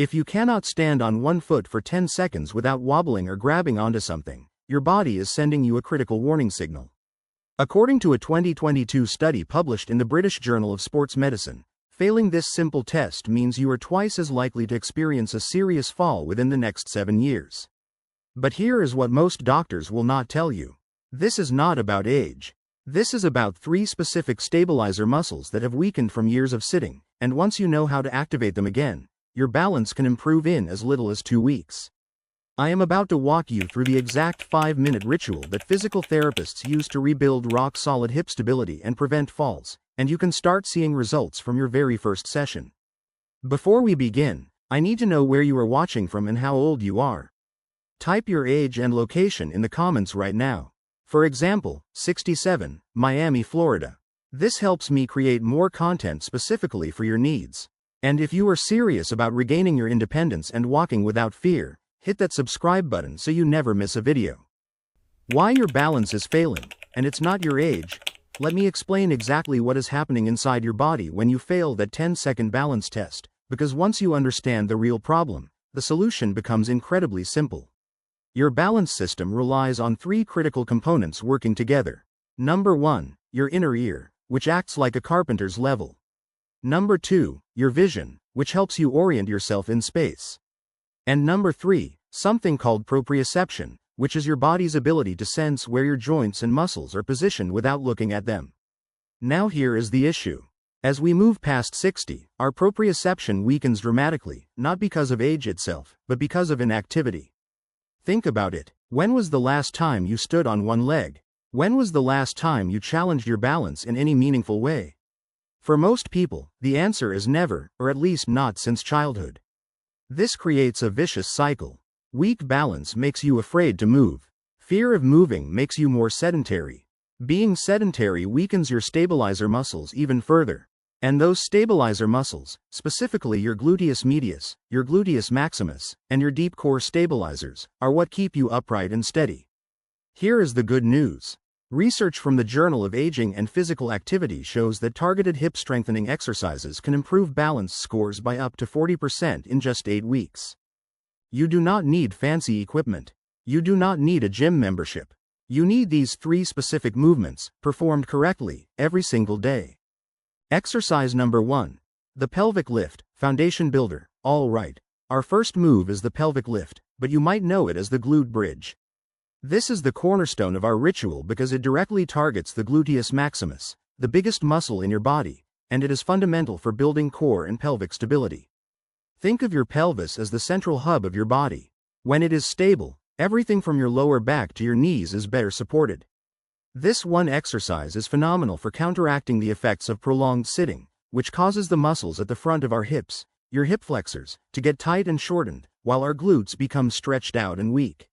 If you cannot stand on one foot for 10 seconds without wobbling or grabbing onto something, your body is sending you a critical warning signal. According to a 2022 study published in the British Journal of Sports Medicine, failing this simple test means you are twice as likely to experience a serious fall within the next 7 years. But here is what most doctors will not tell you. This is not about age. This is about 3 specific stabilizer muscles that have weakened from years of sitting, and once you know how to activate them again, your balance can improve in as little as 2 weeks. I am about to walk you through the exact 5-minute ritual that physical therapists use to rebuild rock-solid hip stability and prevent falls, and you can start seeing results from your very first session. Before we begin, I need to know where you are watching from and how old you are. Type your age and location in the comments right now. For example, 67, Miami, Florida. This helps me create more content specifically for your needs. And if you are serious about regaining your independence and walking without fear, hit that subscribe button so you never miss a video. Why your balance is failing, and it's not your age. Let me explain exactly what is happening inside your body when you fail that 10-second balance test, because once you understand the real problem, the solution becomes incredibly simple. Your balance system relies on 3 critical components working together. Number 1, your inner ear, which acts like a carpenter's level. Number 2, your vision, which helps you orient yourself in space. And number 3, something called proprioception, which is your body's ability to sense where your joints and muscles are positioned without looking at them. Now here is the issue. As we move past 60, our proprioception weakens dramatically, not because of age itself, but because of inactivity. Think about it. When was the last time you stood on one leg? When was the last time you challenged your balance in any meaningful way? For most people, the answer is never, or at least not since childhood. This creates a vicious cycle. Weak balance makes you afraid to move. Fear of moving makes you more sedentary. Being sedentary weakens your stabilizer muscles even further. And those stabilizer muscles, specifically your gluteus medius, your gluteus maximus, and your deep core stabilizers, are what keep you upright and steady. Here is the good news. Research from the Journal of Aging and Physical Activity shows that targeted hip strengthening exercises can improve balance scores by up to 40% in just 8 weeks. You do not need fancy equipment. You do not need a gym membership. You need these 3 specific movements, performed correctly, every single day. Exercise number 1. The pelvic lift, foundation builder. All right. Our first move is the pelvic lift, but you might know it as the glute bridge. This is the cornerstone of our ritual because it directly targets the gluteus maximus, the biggest muscle in your body, and it is fundamental for building core and pelvic stability. Think of your pelvis as the central hub of your body. When it is stable, everything from your lower back to your knees is better supported. This one exercise is phenomenal for counteracting the effects of prolonged sitting, which causes the muscles at the front of our hips, your hip flexors, to get tight and shortened, while our glutes become stretched out and weak.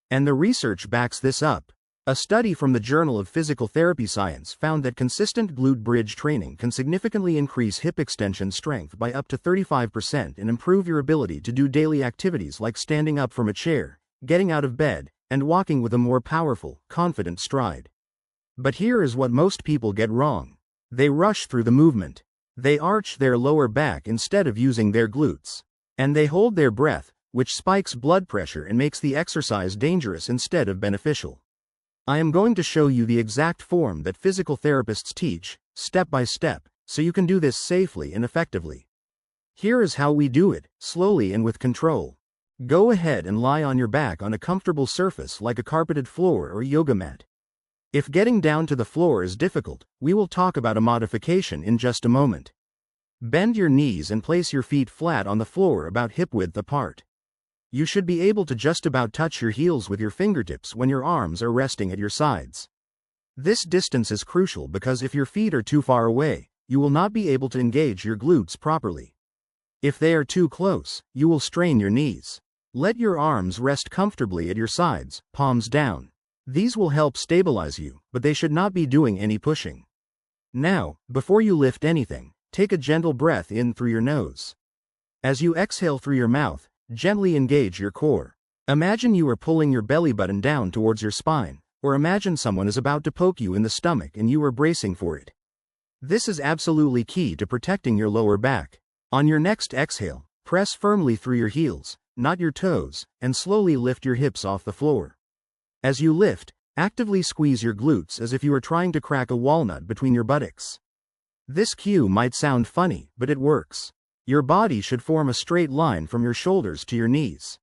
And the research backs this up. A study from the Journal of Physical Therapy Science found that consistent glute bridge training can significantly increase hip extension strength by up to 35% and improve your ability to do daily activities like standing up from a chair, getting out of bed, and walking with a more powerful, confident stride. But here is what most people get wrong. They rush through the movement. They arch their lower back instead of using their glutes. And they hold their breath, which spikes blood pressure and makes the exercise dangerous instead of beneficial. I am going to show you the exact form that physical therapists teach, step by step, so you can do this safely and effectively. Here is how we do it, slowly and with control. Go ahead and lie on your back on a comfortable surface like a carpeted floor or yoga mat. If getting down to the floor is difficult, we will talk about a modification in just a moment. Bend your knees and place your feet flat on the floor about hip-width apart. You should be able to just about touch your heels with your fingertips when your arms are resting at your sides. This distance is crucial because if your feet are too far away, you will not be able to engage your glutes properly. If they are too close, you will strain your knees. Let your arms rest comfortably at your sides, palms down. These will help stabilize you, but they should not be doing any pushing. Now, before you lift anything, take a gentle breath in through your nose. As you exhale through your mouth, gently engage your core. Imagine you are pulling your belly button down towards your spine, or imagine someone is about to poke you in the stomach and you are bracing for it. This is absolutely key to protecting your lower back. On your next exhale, Press firmly through your heels, not your toes, and slowly lift your hips off the floor. As you lift, actively squeeze your glutes as if you were trying to crack a walnut between your buttocks. This cue might sound funny, but it works. Your body should form a straight line from your shoulders to your knees.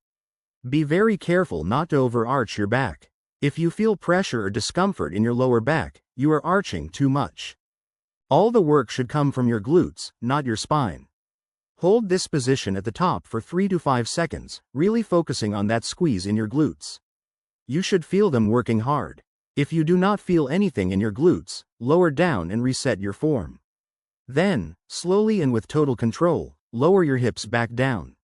Be very careful not to overarch your back. If you feel pressure or discomfort in your lower back, you are arching too much. All the work should come from your glutes, not your spine. Hold this position at the top for 3 to 5 seconds, really focusing on that squeeze in your glutes. You should feel them working hard. If you do not feel anything in your glutes, lower down and reset your form. Then, slowly and with total control, lower your hips back down.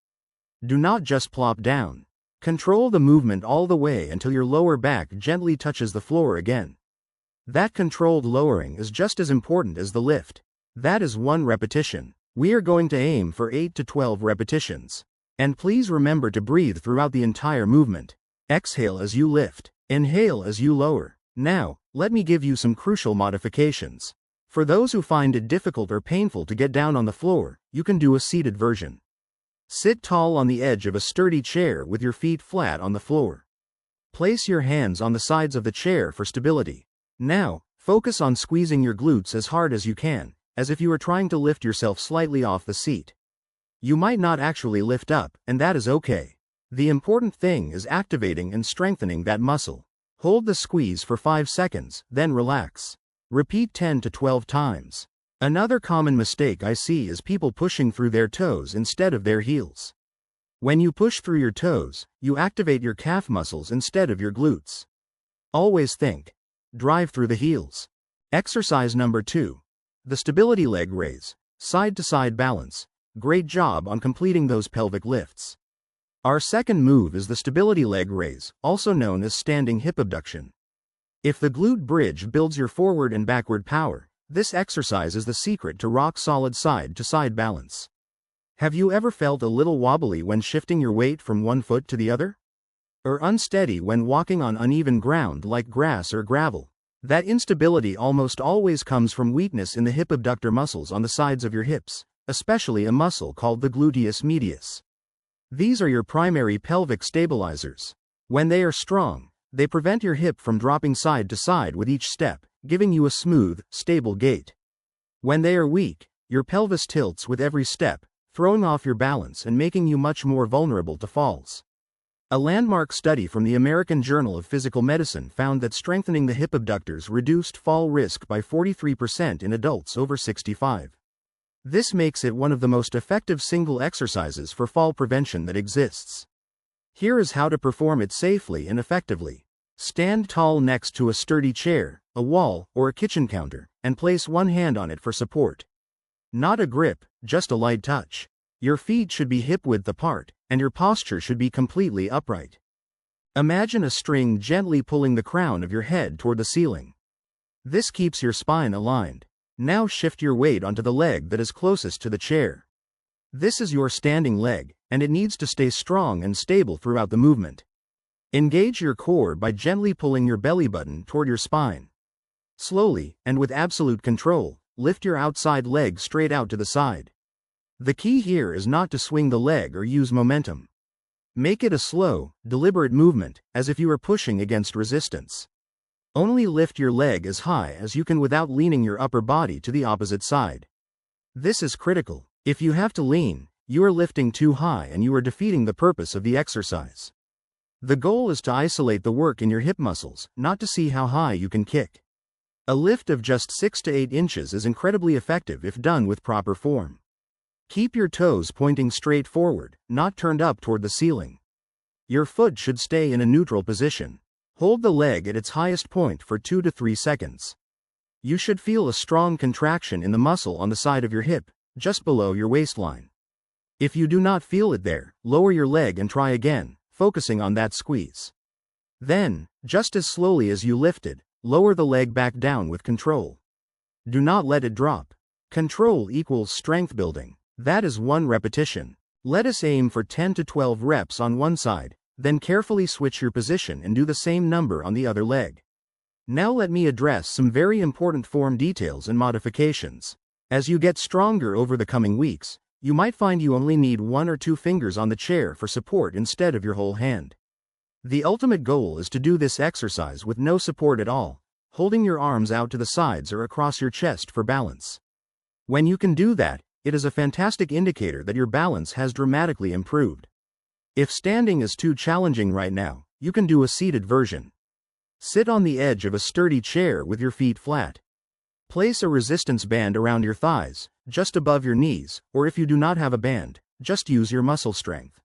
Do not just plop down. Control the movement all the way until your lower back gently touches the floor again. That controlled lowering is just as important as the lift. That is 1 repetition. We are going to aim for 8 to 12 repetitions. And please remember to breathe throughout the entire movement. Exhale as you lift. Inhale as you lower. Now, let me give you some crucial modifications. For those who find it difficult or painful to get down on the floor, you can do a seated version. Sit tall on the edge of a sturdy chair with your feet flat on the floor. Place your hands on the sides of the chair for stability. Now, focus on squeezing your glutes as hard as you can, as if you were trying to lift yourself slightly off the seat. You might not actually lift up, and that is okay. The important thing is activating and strengthening that muscle. Hold the squeeze for 5 seconds, then relax. Repeat 10 to 12 times. Another common mistake I see is people pushing through their toes instead of their heels. When you push through your toes, you activate your calf muscles instead of your glutes. Always think. Drive through the heels. Exercise number 2. The stability leg raise, side-to-side balance. Great job on completing those pelvic lifts. Our second move is the stability leg raise, also known as standing hip abduction. If the glute bridge builds your forward and backward power, this exercise is the secret to rock-solid side-to-side balance. Have you ever felt a little wobbly when shifting your weight from one foot to the other? Or unsteady when walking on uneven ground like grass or gravel? That instability almost always comes from weakness in the hip abductor muscles on the sides of your hips, especially a muscle called the gluteus medius. These are your primary pelvic stabilizers. When they are strong, they prevent your hip from dropping side to side with each step, giving you a smooth, stable gait. When they are weak, your pelvis tilts with every step, throwing off your balance and making you much more vulnerable to falls. A landmark study from the American Journal of Physical Medicine found that strengthening the hip abductors reduced fall risk by 43% in adults over 65. This makes it one of the most effective single exercises for fall prevention that exists. Here is how to perform it safely and effectively. Stand tall next to a sturdy chair, a wall, or a kitchen counter, and place one hand on it for support. Not a grip, just a light touch. Your feet should be hip-width apart, and your posture should be completely upright. Imagine a string gently pulling the crown of your head toward the ceiling. This keeps your spine aligned. Now shift your weight onto the leg that is closest to the chair. This is your standing leg, and it needs to stay strong and stable throughout the movement. Engage your core by gently pulling your belly button toward your spine. Slowly, and with absolute control, lift your outside leg straight out to the side. The key here is not to swing the leg or use momentum. Make it a slow, deliberate movement, as if you were pushing against resistance. Only lift your leg as high as you can without leaning your upper body to the opposite side. This is critical. If you have to lean, you are lifting too high and you are defeating the purpose of the exercise. The goal is to isolate the work in your hip muscles, not to see how high you can kick. A lift of just 6 to 8 inches is incredibly effective if done with proper form. Keep your toes pointing straight forward, not turned up toward the ceiling. Your foot should stay in a neutral position. Hold the leg at its highest point for 2 to 3 seconds. You should feel a strong contraction in the muscle on the side of your hip, just below your waistline. If you do not feel it there, lower your leg and try again, focusing on that squeeze. Then, just as slowly as you lifted, lower the leg back down with control. Do not let it drop. Control equals strength building. That is 1 repetition. Let us aim for 10 to 12 reps on one side, then carefully switch your position and do the same number on the other leg. Now let me address some very important form details and modifications. As you get stronger over the coming weeks, you might find you only need 1 or 2 fingers on the chair for support instead of your whole hand. The ultimate goal is to do this exercise with no support at all, holding your arms out to the sides or across your chest for balance. When you can do that, it is a fantastic indicator that your balance has dramatically improved. If standing is too challenging right now, you can do a seated version. Sit on the edge of a sturdy chair with your feet flat. Place a resistance band around your thighs, just above your knees, or if you do not have a band, just use your muscle strength.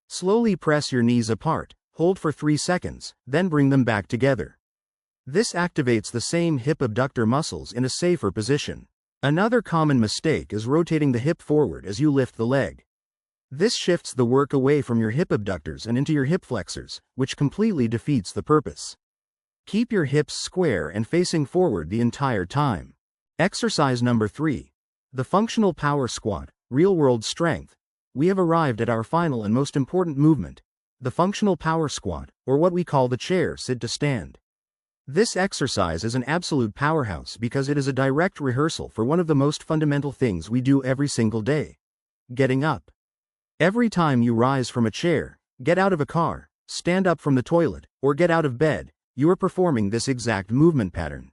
Slowly press your knees apart, hold for 3 seconds, then bring them back together. This activates the same hip abductor muscles in a safer position. Another common mistake is rotating the hip forward as you lift the leg. This shifts the work away from your hip abductors and into your hip flexors, which completely defeats the purpose. Keep your hips square and facing forward the entire time. Exercise number 3. The functional power squat, real-world strength. We have arrived at our final and most important movement, the functional power squat, or what we call the chair sit to stand. This exercise is an absolute powerhouse because it is a direct rehearsal for one of the most fundamental things we do every single day: getting up. Every time you rise from a chair, get out of a car, stand up from the toilet, or get out of bed, you are performing this exact movement pattern.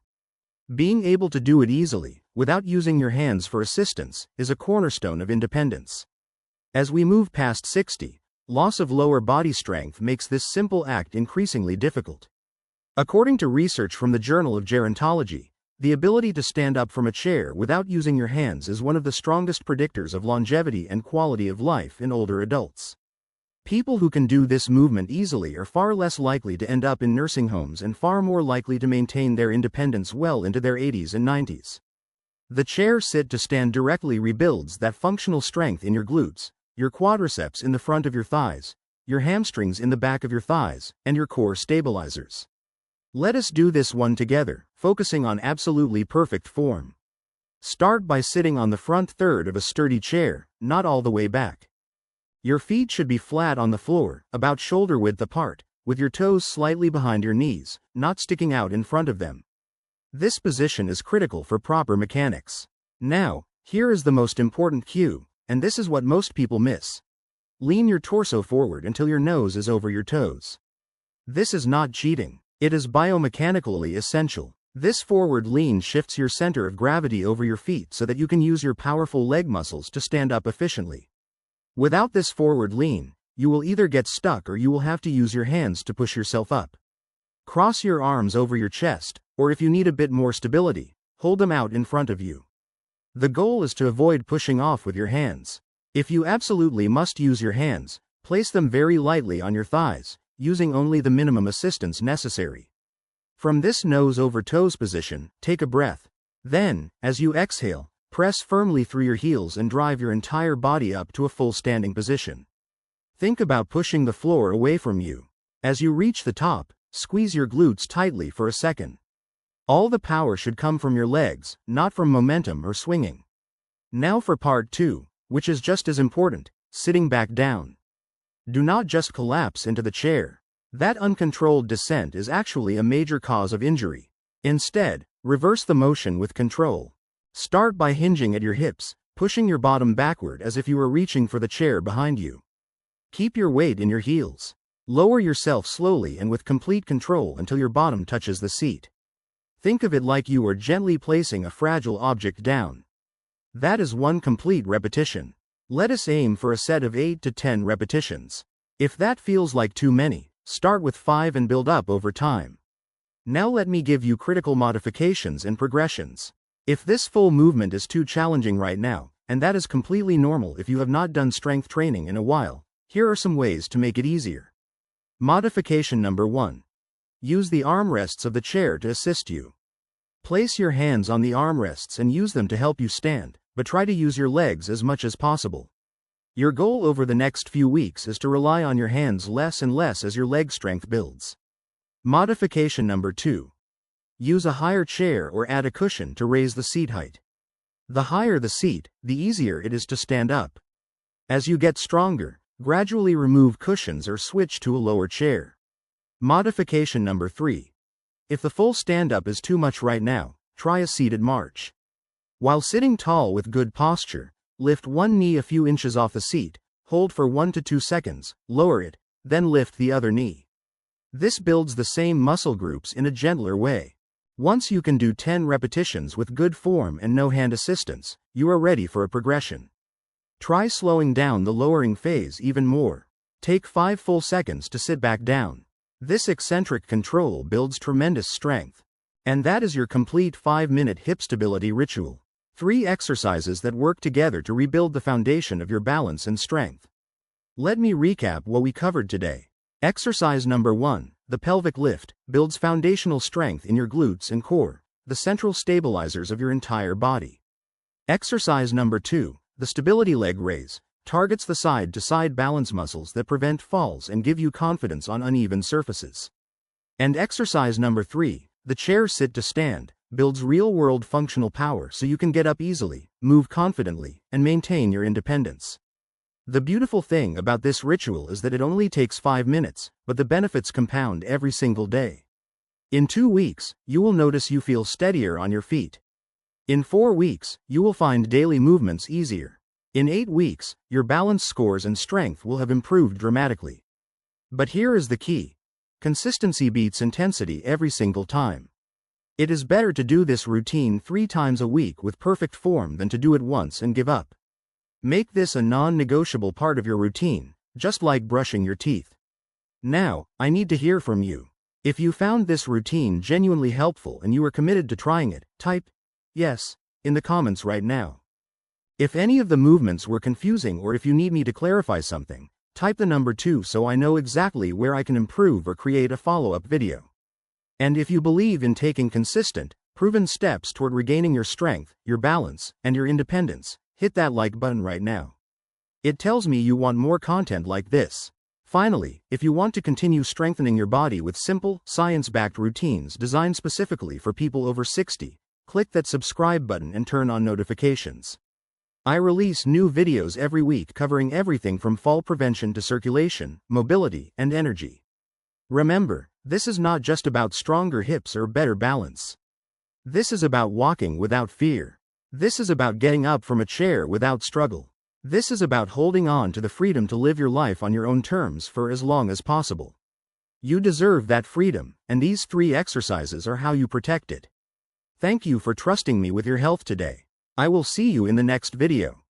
Being able to do it easily, without using your hands for assistance, is a cornerstone of independence. As we move past 60, loss of lower body strength makes this simple act increasingly difficult. According to research from the Journal of Gerontology, the ability to stand up from a chair without using your hands is one of the strongest predictors of longevity and quality of life in older adults. People who can do this movement easily are far less likely to end up in nursing homes and far more likely to maintain their independence well into their 80s and 90s. The chair sit to stand directly rebuilds that functional strength in your glutes, your quadriceps in the front of your thighs, your hamstrings in the back of your thighs, and your core stabilizers. Let us do this one together, focusing on absolutely perfect form. Start by sitting on the front third of a sturdy chair, not all the way back. Your feet should be flat on the floor, about shoulder width apart, with your toes slightly behind your knees, not sticking out in front of them. This position is critical for proper mechanics. Now, here is the most important cue, and this is what most people miss. Lean your torso forward until your nose is over your toes. This is not cheating. It is biomechanically essential. This forward lean shifts your center of gravity over your feet so that you can use your powerful leg muscles to stand up efficiently. Without this forward lean, you will either get stuck or you will have to use your hands to push yourself up. Cross your arms over your chest, or if you need a bit more stability, hold them out in front of you. The goal is to avoid pushing off with your hands. If you absolutely must use your hands, place them very lightly on your thighs, using only the minimum assistance necessary. From this nose over toes position, take a breath. Then, as you exhale, press firmly through your heels and drive your entire body up to a full standing position. Think about pushing the floor away from you. As you reach the top, squeeze your glutes tightly for a second. All the power should come from your legs, not from momentum or swinging. Now for part 2, which is just as important, sitting back down. Do not just collapse into the chair. That uncontrolled descent is actually a major cause of injury. Instead, reverse the motion with control. Start by hinging at your hips, pushing your bottom backward as if you were reaching for the chair behind you. Keep your weight in your heels. Lower yourself slowly and with complete control until your bottom touches the seat. Think of it like you are gently placing a fragile object down. That is one complete repetition. Let us aim for a set of 8 to 10 repetitions. If that feels like too many, start with 5 and build up over time. Now let me give you critical modifications and progressions. If this full movement is too challenging right now, and that is completely normal if you have not done strength training in a while, here are some ways to make it easier. Modification number 1. Use the armrests of the chair to assist you. Place your hands on the armrests and use them to help you stand, but try to use your legs as much as possible. Your goal over the next few weeks is to rely on your hands less and less as your leg strength builds. Modification number 2. Use a higher chair or add a cushion to raise the seat height. The higher the seat, the easier it is to stand up. As you get stronger, gradually remove cushions or switch to a lower chair. Modification number 3. If the full stand-up is too much right now, try a seated march. While sitting tall with good posture, Lift one knee a few inches off the seat, hold for 1 to 2 seconds, lower it, then lift the other knee. This builds the same muscle groups in a gentler way. Once you can do 10 repetitions with good form and no hand assistance, you are ready for a progression. Try slowing down the lowering phase even more. Take 5 full seconds to sit back down. This eccentric control builds tremendous strength. And that is your complete 5-minute hip stability ritual. 3 exercises that work together to rebuild the foundation of your balance and strength. Let me recap what we covered today. Exercise number 1, the pelvic lift, builds foundational strength in your glutes and core, the central stabilizers of your entire body. Exercise number 2, the stability leg raise, targets the side-to-side balance muscles that prevent falls and give you confidence on uneven surfaces. And exercise number 3, the chair sit to stand, builds real-world functional power so you can get up easily, move confidently, and maintain your independence. The beautiful thing about this ritual is that it only takes 5 minutes, but the benefits compound every single day. In 2 weeks, you will notice you feel steadier on your feet. In 4 weeks, you will find daily movements easier. In 8 weeks, your balance scores and strength will have improved dramatically. But here is the key. Consistency beats intensity every single time. It is better to do this routine 3 times a week with perfect form than to do it once and give up. Make this a non-negotiable part of your routine, just like brushing your teeth. Now, I need to hear from you. If you found this routine genuinely helpful and you are committed to trying it, type yes in the comments right now. If any of the movements were confusing or if you need me to clarify something, type the number 2 so I know exactly where I can improve or create a follow-up video. And if you believe in taking consistent, proven steps toward regaining your strength, your balance, and your independence, hit that like button right now. It tells me you want more content like this. Finally, if you want to continue strengthening your body with simple, science-backed routines designed specifically for people over 60, click that subscribe button and turn on notifications. I release new videos every week covering everything from fall prevention to circulation, mobility, and energy. Remember, this is not just about stronger hips or better balance. This is about walking without fear. This is about getting up from a chair without struggle. This is about holding on to the freedom to live your life on your own terms for as long as possible. You deserve that freedom, and these 3 exercises are how you protect it. Thank you for trusting me with your health today. I will see you in the next video.